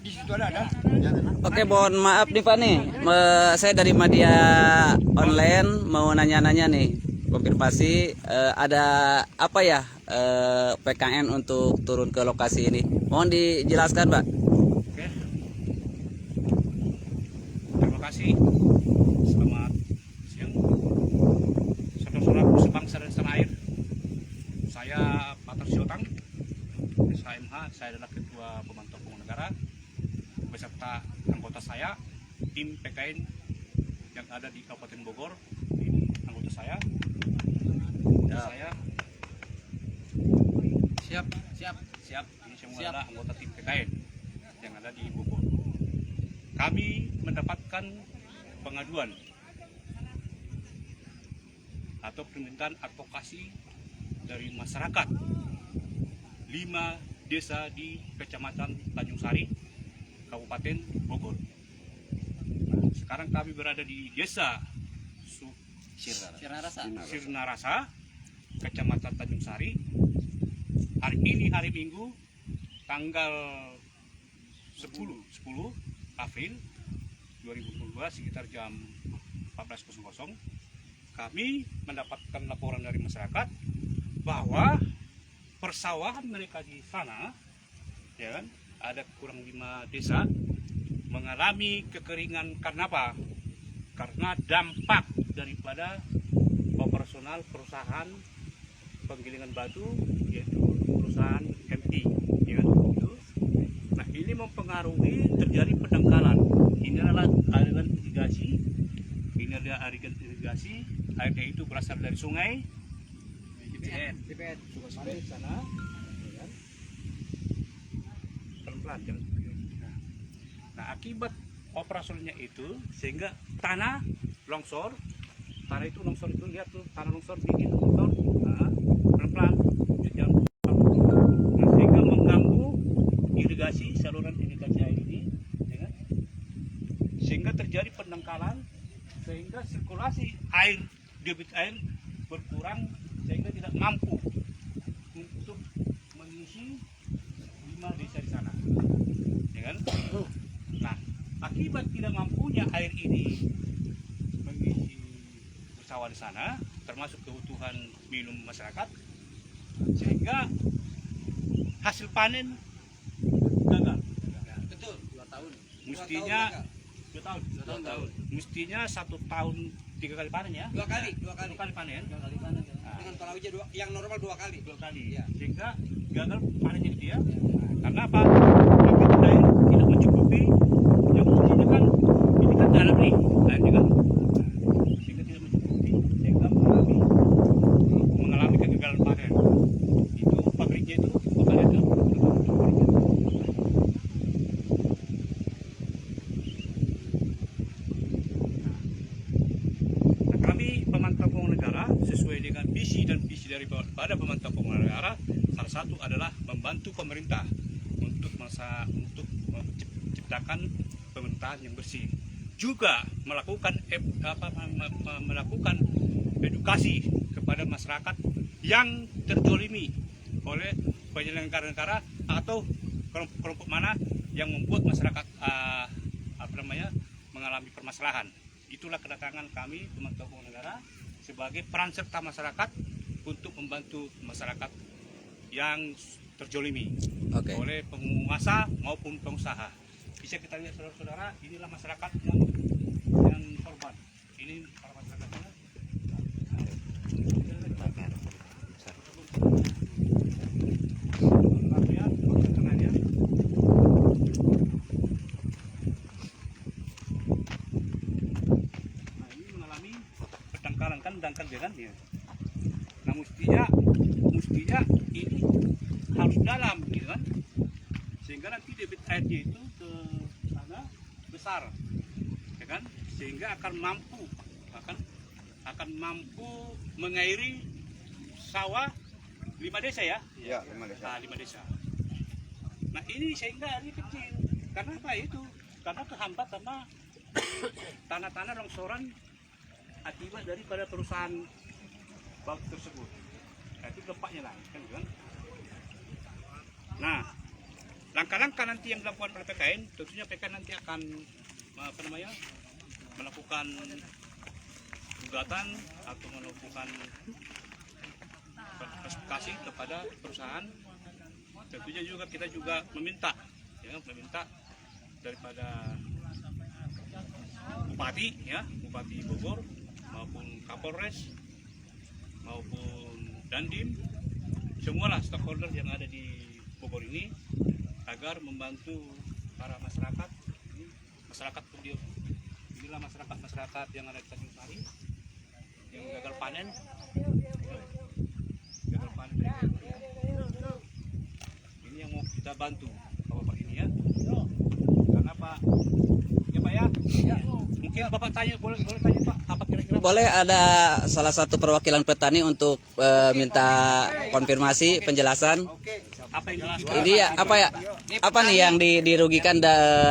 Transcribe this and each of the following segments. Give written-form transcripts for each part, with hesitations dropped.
Di situ ada. Oke, mohon maaf nih Pak nih. Saya dari media online mau nanya-nanya nih. Konfirmasi ada apa ya PKN untuk turun ke lokasi ini? Mohon dijelaskan, Pak. Oke. Terima kasih. Selamat siang. Saudara-saudaraku sebangsa dan setanah air. Saya Pater Siotang, SHMH. Saya adalah Ketua Pemantau Pembangunan Negara beserta anggota saya, tim PKN yang ada di Kabupaten Bogor. Ini anggota saya. Saya siap. Ini semua adalah anggota tim PKN yang ada di Bogor. Kami mendapatkan pengaduan atau permintaan advokasi dari masyarakat 5 desa di Kecamatan Tanjung Sari, Kabupaten Bogor. Nah, sekarang kami berada di Desa Sirna Rasa, Kecamatan Tanjung Sari. Hari ini hari Minggu, tanggal 10 April 2022 sekitar jam 14.00, kami mendapatkan laporan dari masyarakat bahwa persawahan mereka di sana, ya kan, ada kurang 5 desa mengalami kekeringan. Karena apa? Karena dampak daripada operasional perusahaan penggilingan batu, yaitu perusahaan MP, ya kan? Nah, ini mempengaruhi terjadi pendangkalan. Ini adalah aliran irigasi. Ini adalah aliran irigasi. Airnya itu berasal dari sungai Cipet, sungai sana. Pelan-pelan. Nah, akibat operasionalnya itu sehingga tanah longsor. Tanah itu longsor itu, lihat tuh, tanah longsor dingin longsor. Nah, pelan-pelan. Nah, sehingga mengganggu irigasi, saluran irigasi air ini, ya kan? Sehingga terjadi pendangkalan, sehingga sirkulasi air, debit air berkurang, sehingga tidak mampu untuk mengisi 5 desa di sana, ya kan? Nah, akibat tidak mampunya air ini mengisi sawah di sana, termasuk kebutuhan minum masyarakat, sehingga hasil panen gagal. Betul, 2 tahun. Mestinya 2 tahun. Mestinya 1 tahun 3 kali panen ya. 2 kali panen. Dengan palawija yang normal 2 kali. Ya. Sehingga gagal panennya gitu ya. Karena apa? Debit air tidak mencukupi. Yang mestinya kan ini kan dalam nih, airnya kan. Sehingga tidak mencukupi, sehingga mengalami kegagalan panen. Itu pabriknya itu, pabriknya itu. Pemantau Pembangunan Negara sesuai dengan visi dan visi daripada Pemantau Pembangunan Negara, salah satu adalah membantu pemerintah untuk menciptakan pemerintahan yang bersih, juga melakukan edukasi kepada masyarakat yang terzolimi oleh penyelenggara negara atau kelompok mana yang membuat masyarakat mengalami permasalahan. Itulah kedatangan kami Pemantau Pembangunan Negara sebagai peran serta masyarakat untuk membantu masyarakat yang terzolimi oleh penguasa maupun pengusaha. Bisa kita lihat saudara-saudara, inilah masyarakat yang korban. Ini para masyarakatnya. Dangkal dia kan ya. Nah, mestinya ini harus dalam gitu kan, sehingga nanti debit airnya itu ke sana besar, ya kan, sehingga akan mampu mengairi sawah 5 desa ya. Iya, 5 desa. Nah, 5 desa. Nah, ini sehingga ini kecil. Karena apa itu? Karena kehambat sama tanah-tanah longsoran akibat daripada perusahaan batu tersebut. Nah, itu gempanya lah, kan? Nah, langkah-langkah nanti yang dilakukan oleh PKN, tentunya PKN nanti akan melakukan gugatan atau melakukan klasifikasi kepada perusahaan. Tentunya juga kita juga meminta daripada Bupati, Bupati Bogor maupun Kapolres maupun Dandim, semualah stakeholder yang ada di Bogor ini agar membantu para masyarakat inilah masyarakat yang ada di Tanjung Sari yang gagal panen ini yang mau kita bantu Bapak ini ya. Karena Pak ya mungkin Bapak tanya, boleh tanya Pak, apa kira-kira Boleh ada salah satu perwakilan petani untuk minta konfirmasi penjelasan. apa yang Ini ya apa nih yang dirugikan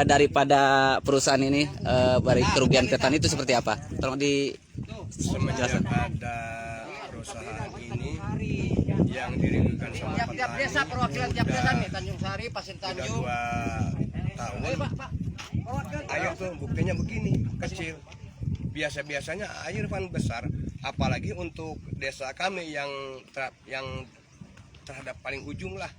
daripada perusahaan ini, dari kerugian petani itu seperti apa? Tolong Semenjak ada perusahaan ini yang dirugikan sama Tiap desa, perwakilan tiap desa nih, Tanjung Sari, Pasir udah Tanjung. 2 tahun. Air tuh buktinya begini, kecil. Biasa-biasanya air kan besar, apalagi untuk desa kami yang terhadap paling ujung lah.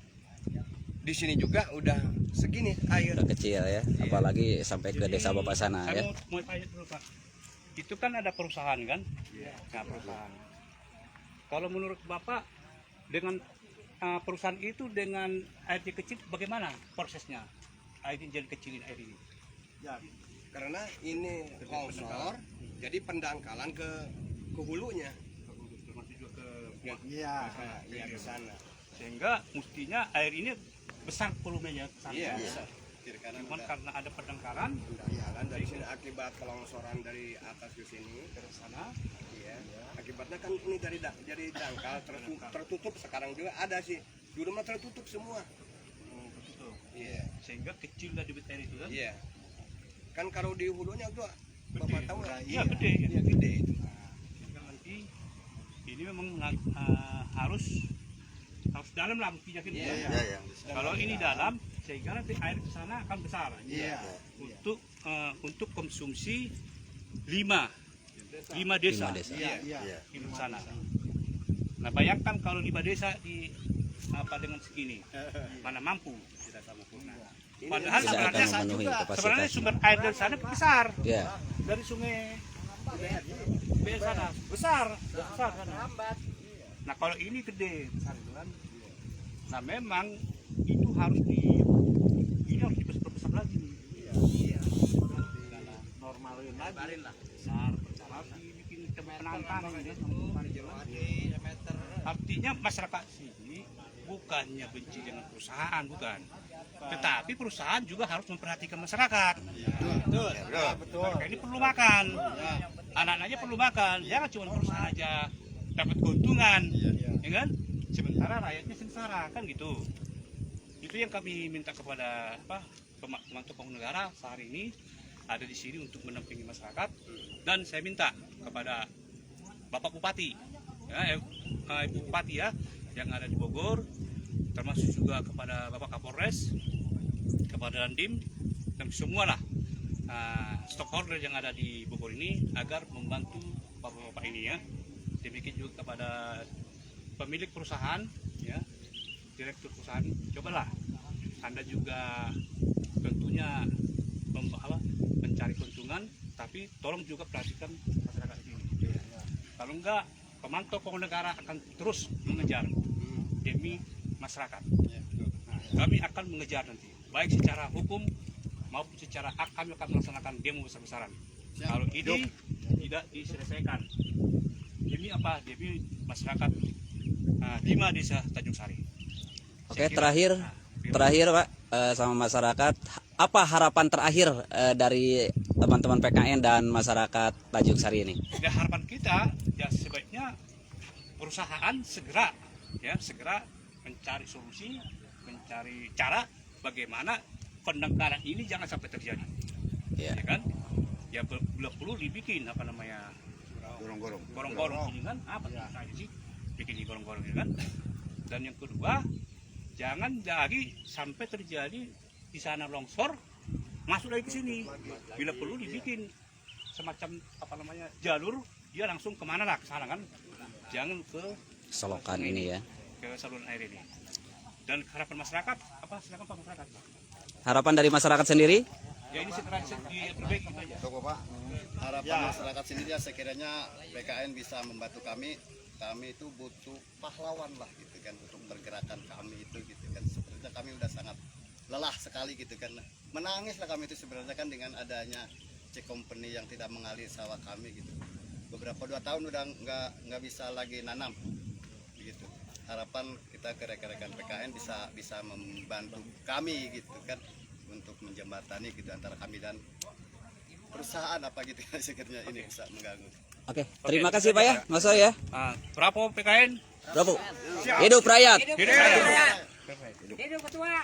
Di sini juga udah segini air. Udah kecil ya, apalagi sampai ke desa Bapak sana ya. Saya mau tanya dulu Pak, itu kan ada perusahaan kan? Nah, perusahaan. Kalau menurut Bapak dengan perusahaan itu dengan air kecil bagaimana prosesnya? Air jadi kecilin air ini. Ya, karena ini longsor, jadi pendangkalan ke hulunya. Termasuk juga ke Iya, ke sana. sehingga mestinya air ini besar volumenya ke sana. Iya. Cuman karena ada pendangkalan Pendangkalan dari sini akibat kelongsoran dari atas ke sini ke sana. Iya. Akibatnya kan ini dari dangkal tertutup sekarang juga ada sih. Dulu mah tertutup semua. betul. Iya. Sehingga kecil lah debit air itu kan. Iya. Kan kalau di hulunya tuh Bapak tahu lah. Iya, gede. Iya, gede itu. Sehingga nanti ini memang harus dalam lah mestinya kan. Iya. Kalau ini dalam, sehingga nanti air ke sana akan besar. Iya. Untuk konsumsi 5 desa. 5 desa. Iya. Di sana. Nah, bayangkan kalau 5 desa dengan segini, mana mampu tidak sempurna. Padahal Tidak akan sebenarnya memenuhi sebenarnya kapasitas. sumber air dari sana besar. Ya. Dari sungai BR sana besar sana. Nah, kalau ini gede besar itu kan. Nah, memang itu harus diperbesar lagi. Iya. Normalin lah. Besar, harus dibikin penantang Artinya masyarakat sini bukannya benci dengan perusahaan, bukan. Tetapi perusahaan juga harus memperhatikan masyarakat. Betul. Mereka ini perlu makan. Anak-anaknya perlu makan. Jangan cuma perusahaan aja dapat keuntungan, ya kan? Sementara rakyatnya sengsara, kan gitu. Itu yang kami minta kepada pemantau pembangunan negara sehari ini ada di sini untuk mendampingi masyarakat. Dan saya minta kepada Bapak Bupati, Ibu Bupati ya, yang ada di Bogor, termasuk juga kepada Bapak Kapolres, kepada Dandim, dan semualah stakeholder yang ada di Bogor ini agar membantu bapak-bapak ini ya. Demikian juga kepada pemilik perusahaan, ya, direktur perusahaan, cobalah Anda juga tentunya mencari keuntungan, tapi tolong juga perhatikan masyarakat ini. Kalau enggak, pemantau pembangunan negara akan terus mengejar demi masyarakat. Nah, kami akan mengejar nanti, baik secara hukum maupun secara kami akan melaksanakan demo besar-besaran. Kalau ini tidak diselesaikan, demi apa? Demi masyarakat 5 desa Tanjung Sari. Oke, terakhir Pak, sama masyarakat, apa harapan terakhir dari teman-teman PKN dan masyarakat Tanjung Sari ini? Ya, harapan kita ya sebaiknya perusahaan segera mencari solusi, mencari cara bagaimana pendangkalan ini jangan sampai terjadi. Ya. Ya kan? Ya perlu dibikin gorong-gorong ini kan apa saja sih bikin di gorong-gorong ini kan. Dan yang kedua jangan lagi sampai terjadi di sana longsor masuk lagi ke sini. Bila perlu dibikin semacam apa namanya jalur, dia langsung kemana lah, ke sana kan, jangan ke Selokan ini ya. ke saluran air ini. Dan harapan masyarakat apa, silakan Pak masyarakat. Harapan dari masyarakat sendiri? Ya ini segera diperbaiki gitu aja. Harapan masyarakat sendiri ya sekiranya PKN bisa membantu kami. Kami itu butuh pahlawan lah gitu kan untuk pergerakan kami itu gitu kan. Sebenarnya kami udah sangat lelah sekali gitu kan. Menangis lah kami itu sebenarnya kan dengan adanya C-Company yang tidak mengalir sawah kami gitu. Beberapa 2 tahun udah nggak bisa lagi nanam gitu. Harapan kita ke rekan-rekan PKN bisa membantu kami gitu kan untuk menjembatani gitu antara kami dan perusahaan apa gitu sekiranya ini bisa mengganggu. Oke, terima kasih Pak ya, Mas Soy ya. Berapa PKN? Bravo. Hidup rakyat. Hidup rakyat. Hidup ketua.